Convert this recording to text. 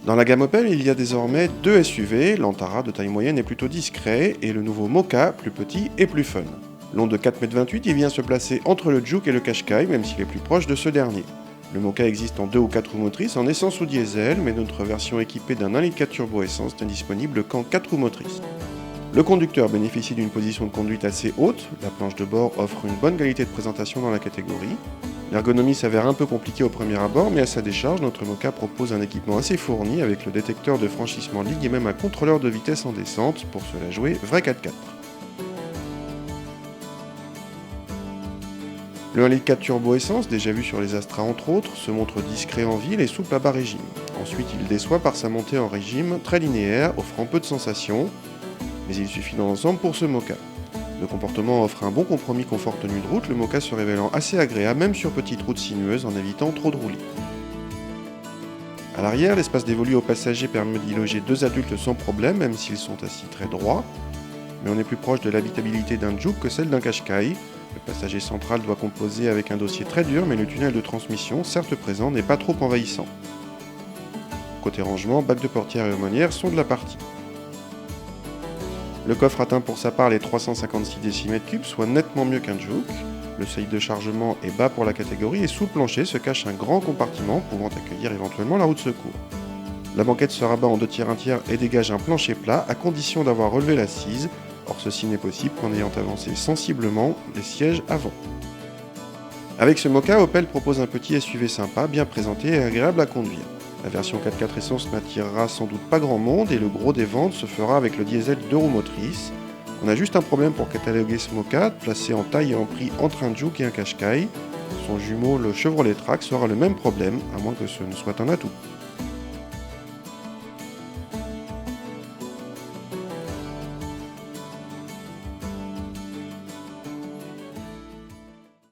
Dans la gamme Opel, il y a désormais deux SUV, l'Antara de taille moyenne est plutôt discret et le nouveau Mokka, plus petit et plus fun. Long de 4,28 m, il vient se placer entre le Juke et le Qashqai, même s'il est plus proche de ce dernier. Le Mokka existe en 2 ou 4 roues motrices, en essence ou diesel, mais notre version équipée d'un 1,4 litre turbo essence n'est disponible qu'en 4 roues motrices. Le conducteur bénéficie d'une position de conduite assez haute, la planche de bord offre une bonne qualité de présentation dans la catégorie. L'ergonomie s'avère un peu compliquée au premier abord, mais à sa décharge, notre Mokka propose un équipement assez fourni avec le détecteur de franchissement de ligne et même un contrôleur de vitesse en descente, pour se la jouer vrai 4x4. Le 1,4 litre turbo essence, déjà vu sur les Astra entre autres, se montre discret en ville et souple à bas régime. Ensuite, il déçoit par sa montée en régime très linéaire, offrant peu de sensations, mais il suffit dans l'ensemble pour ce Mokka. Le comportement offre un bon compromis confort tenue de route, le Mokka se révélant assez agréable même sur petites routes sinueuses en évitant trop de roulis. À l'arrière, l'espace dévolu aux passagers permet d'y loger 2 adultes sans problème, même s'ils sont assis très droits, mais on est plus proche de l'habitabilité d'un Juke que celle d'un Qashqai. Le passager central doit composer avec un dossier très dur, mais le tunnel de transmission, certes présent, n'est pas trop envahissant. Côté rangement, bac de portière et aumônière sont de la partie. Le coffre atteint pour sa part les 356 décimètres cubes, soit nettement mieux qu'un Juke. Le seuil de chargement est bas pour la catégorie et sous le plancher se cache un grand compartiment pouvant accueillir éventuellement la roue de secours. La banquette se rabat en 2 tiers 1 tiers et dégage un plancher plat à condition d'avoir relevé l'assise. Or ceci n'est possible qu'en ayant avancé sensiblement les sièges avant. Avec ce Mokka, Opel propose un petit SUV sympa, bien présenté et agréable à conduire. La version 4x4 essence n'attirera sans doute pas grand monde et le gros des ventes se fera avec le diesel 2 roues motrices. On a juste un problème pour cataloguer ce Mokka, placé en taille et en prix entre un Juke et un Qashqai. Son jumeau, le Chevrolet Trax, aura le même problème, à moins que ce ne soit un atout.